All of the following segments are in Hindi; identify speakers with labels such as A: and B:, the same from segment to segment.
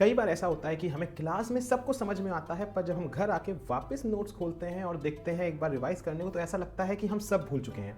A: कई बार ऐसा होता है कि हमें क्लास में सब कुछ समझ में आता है, पर जब हम घर आके वापस नोट्स खोलते हैं और देखते हैं एक बार रिवाइज करने को, तो ऐसा लगता है कि हम सब भूल चुके हैं।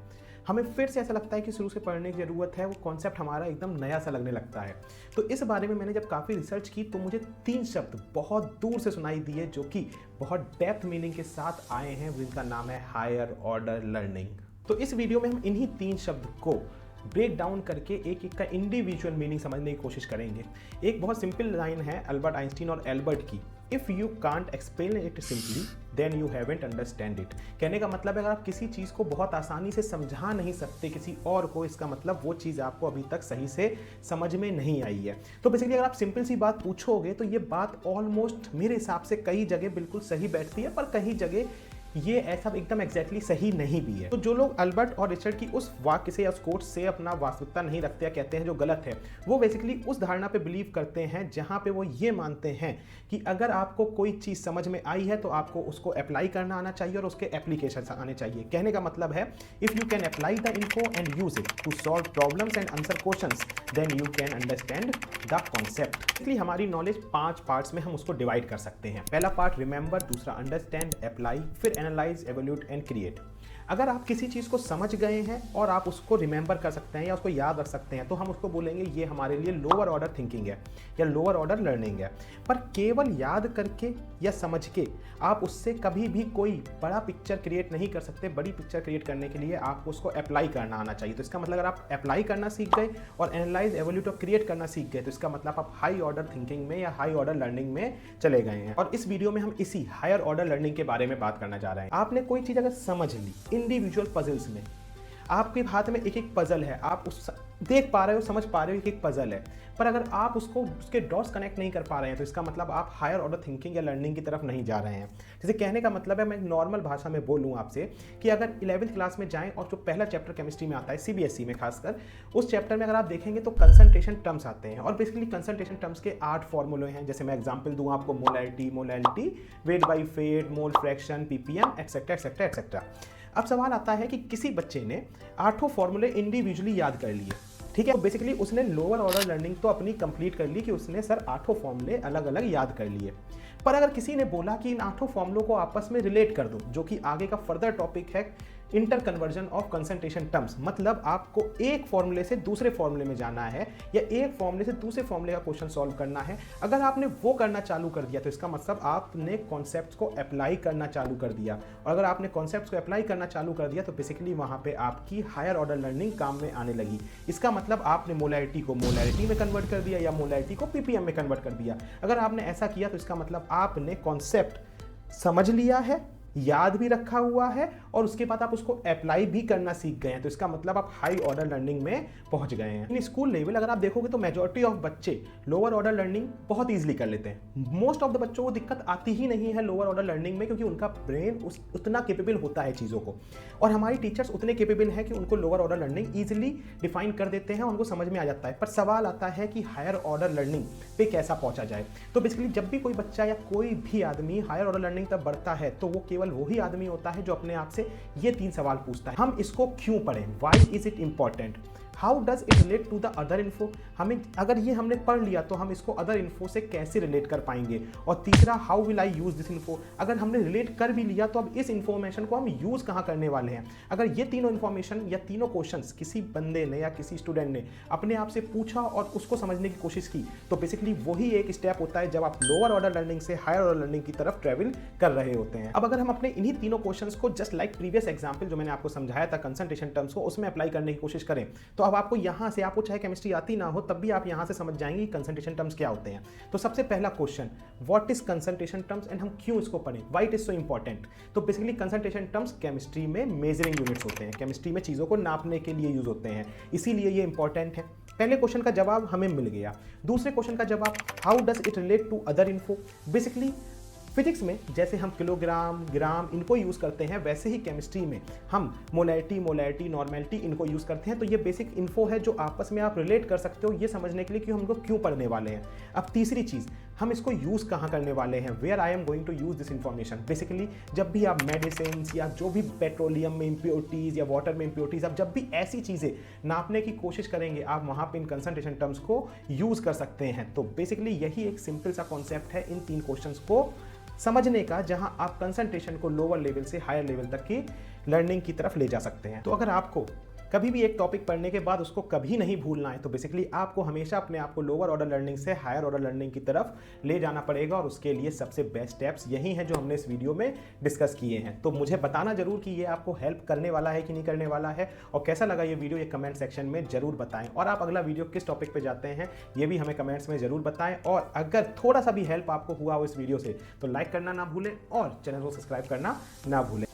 A: हमें फिर से ऐसा लगता है कि शुरू से पढ़ने की ज़रूरत है, वो कॉन्सेप्ट हमारा एकदम नया सा लगने लगता है। तो इस बारे में मैंने जब काफ़ी रिसर्च की तो मुझे 3 शब्द बहुत दूर से सुनाई दिए जो कि बहुत डेप्थ मीनिंग के साथ आए हैं, जिनका नाम है हायर ऑर्डर लर्निंग। तो इस वीडियो में हम इन्हीं 3 शब्द को ब्रेक डाउन करके एक एक का इंडिविजुअल मीनिंग समझने की कोशिश करेंगे। एक बहुत सिंपल लाइन है अल्बर्ट आइंस्टीन और एल्बर्ट की, if you can't explain it simply then you haven't understand it. कहने का मतलब है अगर आप किसी चीज़ को बहुत आसानी से समझा नहीं सकते किसी और को, इसका मतलब वो चीज़ आपको अभी तक सही से समझ में नहीं आई है। तो बेसिकली अगर आप सिंपल सी बात पूछोगे तो ये बात ऑलमोस्ट मेरे हिसाब से कई जगह बिल्कुल सही बैठती है, पर कहीं जगह ये ऐसा एकदम एग्जैक्टली सही नहीं भी है। तो जो लोग अल्बर्ट और रिचर्ड की उस वाक्य से या उस कोट से अपना वास्तविकता नहीं रखते या कहते हैं जो गलत है, वो बेसिकली उस धारणा पे बिलीव करते हैं जहां पे वो ये मानते हैं कि अगर आपको कोई चीज़ समझ में आई है तो आपको उसको अप्लाई करना आना चाहिए और उसके एप्लीकेशन आने चाहिए। कहने का मतलब है if you can apply the info and use it to solve problems and answer questions then you can understand the concept. इसलिए हमारी नॉलेज 5 पार्ट्स में हम उसको डिवाइड कर सकते हैं। पहला पार्ट रिमेंबर, दूसरा अंडरस्टैंड, अप्लाई, फिर एनालाइज, एवोल्यूट एंड क्रिएट। अगर आप किसी चीज़ को समझ गए हैं और आप उसको रिमेंबर कर सकते हैं या उसको याद रख सकते हैं तो हम उसको बोलेंगे ये हमारे लिए लोअर ऑर्डर थिंकिंग है या लोअर ऑर्डर लर्निंग है। पर केवल याद करके या समझ के आप उससे कभी भी कोई बड़ा पिक्चर क्रिएट नहीं कर सकते। बड़ी पिक्चर क्रिएट करने के लिए आपको उसको अप्लाई करना आना चाहिए। तो इसका मतलब अगर आप अप्लाई करना सीख गए और एनालाइज, एवोल्यूट और क्रिएट करना सीख गए तो इसका मतलब आप हाई ऑर्डर थिंकिंग में या हाई ऑर्डर लर्निंग में चले गए हैं। और इस वीडियो में हम इसी हायर ऑर्डर लर्निंग के बारे में बात करना जा रहे हैं। आपने कोई चीज़ अगर समझ ली इंडिविजुअल पजल्स में, आपके हाथ में एक एक पजल है, आप उस देख पा रहे हो, समझ पा रहे हो, एक एक पजल है, पर अगर आप उसको उसके डॉट्स कनेक्ट नहीं कर पा रहे हैं तो इसका मतलब आप हायर ऑर्डर थिंकिंग या लर्निंग की तरफ नहीं जा रहे हैं। जैसे कहने का मतलब है, मैं एक नॉर्मल भाषा में बोलूँ आपसे कि अगर 11th क्लास में जाएं और जो पहला चैप्टर केमिस्ट्री में आता है सीबीएसई में खासकर, उस चैप्टर में अगर आप देखेंगे तो कंसंट्रेशन टर्म्स आते हैं और बेसिकली कंसंट्रेशन टर्म्स के 8 फॉर्मूले हैं। जैसे मैं एग्जाम्पल दूँ आपको, molarity, weight by weight, mole fraction, PPM, etcetera etcetera etcetera. अब सवाल आता है कि किसी बच्चे ने 8 फॉर्मूले इंडिविजुअली याद कर लिए, ठीक है, तो बेसिकली उसने लोअर ऑर्डर लर्निंग तो अपनी कंप्लीट कर ली कि उसने सर 8 फॉर्मूले अलग अलग याद कर लिए। पर अगर किसी ने बोला कि इन 8 फॉर्मूलों को आपस में रिलेट कर दो, जो कि आगे का फर्दर टॉपिक है inter conversion of concentration terms, मतलब आपको एक फॉर्मूले से दूसरे फॉर्मूले में जाना है या एक फॉर्मूले से दूसरे फॉर्मूले का क्वेश्चन सॉल्व करना है। अगर आपने वो करना चालू कर दिया तो इसका मतलब आपने कॉन्सेप्ट्स को अप्लाई करना चालू कर दिया, और अगर आपने कॉन्सेप्ट्स को अप्लाई करना चालू कर दिया तो बेसिकली वहाँ पे आपकी हायर ऑर्डर लर्निंग काम में आने लगी। इसका मतलब आपने मोलैरिटी को मोलैरिटी में कन्वर्ट कर दिया या मोलैरिटी को पीपीएम में कन्वर्ट कर दिया। अगर आपने ऐसा किया तो इसका मतलब आपने कॉन्सेप्ट समझ लिया है, याद भी रखा हुआ है और उसके बाद आप उसको अप्लाई भी करना सीख गए हैं। तो इसका मतलब आप हाई ऑर्डर लर्निंग में पहुंच गए हैं। इन स्कूल लेवल अगर आप देखोगे तो मेजॉरिटी ऑफ बच्चे लोअर ऑर्डर लर्निंग बहुत इजीली कर लेते हैं। मोस्ट ऑफ द बच्चों को दिक्कत आती ही नहीं है लोअर ऑर्डर लर्निंग में, क्योंकि उनका ब्रेन उतना केपेबल होता है चीज़ों को, और हमारी टीचर्स उतने केपेबल हैं कि उनको lower order learning easily define कर देते हैं, उनको समझ में आ जाता है। पर सवाल आता है कि हायर ऑर्डर लर्निंग पे कैसा पहुंचा जाए। तो बेसिकली जब भी कोई बच्चा या कोई भी आदमी हायर ऑर्डर लर्निंग तक बढ़ता है तो वो केवल वही आदमी होता है जो अपने आप से ये 3 सवाल पूछता है। हम इसको क्यों पढ़ें, why is it important, how does it relate to the other info. हमें अगर ये हमने पढ़ लिया तो हम इसको अदर इन्फो से कैसे रिलेट कर पाएंगे। और तीसरा, how will I use this info. अगर हमने रिलेट कर भी लिया तो अब इस इन्फॉर्मेशन को हम यूज कहाँ करने वाले हैं। अगर ये तीनों इन्फॉर्मेशन या तीनों क्वेश्चंस किसी बंदे ने या किसी स्टूडेंट ने अपने आप से पूछा और उसको समझने की कोशिश की तो बेसिकली वही एक स्टेप होता है जब आप लोअर ऑर्डर लर्निंग से हायर ऑर्डर लर्निंग की तरफ ट्रेवल कर रहे होते हैं। अब अगर हम अपने इन्हीं तीनों क्वेश्चंस को जस्ट लाइक प्रीवियस एग्जाम्पल जो मैंने आपको समझाया था कंसंट्रेशन टर्म्स को, उसमें अप्लाई करने की कोशिश करें तो अब आपको यहाँ से, आपको चाहे केमिस्ट्री आती ना हो तब भी आप यहां से समझ जाएंगे कंसंट्रेशन टर्म्स क्या होते हैं। तो सबसे पहला question, what is concentration terms and हम क्यों इसको पढ़ें, why it is so important. तो बेसिकली कंसंट्रेशन टर्म्स केमिस्ट्री में मेजरिंग यूनिट्स होते हैं, केमिस्ट्री में चीज़ों को नापने के लिए यूज होते हैं, इसीलिए ये इंपॉर्टेंट है। पहले क्वेश्चन का जवाब हमें मिल गया। दूसरे क्वेश्चन का जवाब, how does it relate to other info. Basically physics में जैसे हम किलोग्राम, ग्राम इनको यूज़ करते हैं, वैसे ही केमिस्ट्री में हम मोलैरिटी, नॉर्मेलिटी इनको यूज़ करते हैं। तो ये बेसिक इन्फो है जो आपस में आप रिलेट कर सकते हो ये समझने के लिए कि हम लोग क्यों पढ़ने वाले हैं। अब तीसरी चीज़, हम इसको यूज़ कहाँ करने वाले हैं, where I am going to use this information. Basically जब भी आप मेडिसिन या जो भी पेट्रोलियम में इम्प्योरिटीज़ या वाटर में इम्प्योरिटीज़, आप जब भी ऐसी चीज़ें नापने की कोशिश करेंगे, आप वहाँ पे इन कंसंट्रेशन टर्म्स को यूज़ कर सकते हैं। तो बेसिकली यही एक सिंपल सा कॉन्सेप्ट है इन 3 क्वेश्चंस को समझने का, जहां आप कंसंट्रेशन को लोअर लेवल से हायर लेवल तक की लर्निंग की तरफ ले जा सकते हैं। तो अगर आपको कभी भी एक टॉपिक पढ़ने के बाद उसको कभी नहीं भूलना है, तो बेसिकली आपको हमेशा अपने आप को लोअर ऑर्डर लर्निंग से हायर ऑर्डर लर्निंग की तरफ ले जाना पड़ेगा, और उसके लिए सबसे बेस्ट स्टेप्स यही हैं जो हमने इस वीडियो में डिस्कस किए हैं। तो मुझे बताना जरूर कि ये आपको हेल्प करने वाला है कि नहीं करने वाला है, और कैसा लगा ये वीडियो ये कमेंट सेक्शन में जरूर बताएं। और आप अगला वीडियो किस टॉपिक पर जाते हैं ये भी हमें कमेंट्स में जरूर बताएं। और अगर थोड़ा सा भी हेल्प आपको हुआ हो इस वीडियो से तो लाइक करना ना भूलें और चैनल को सब्सक्राइब करना ना भूलें।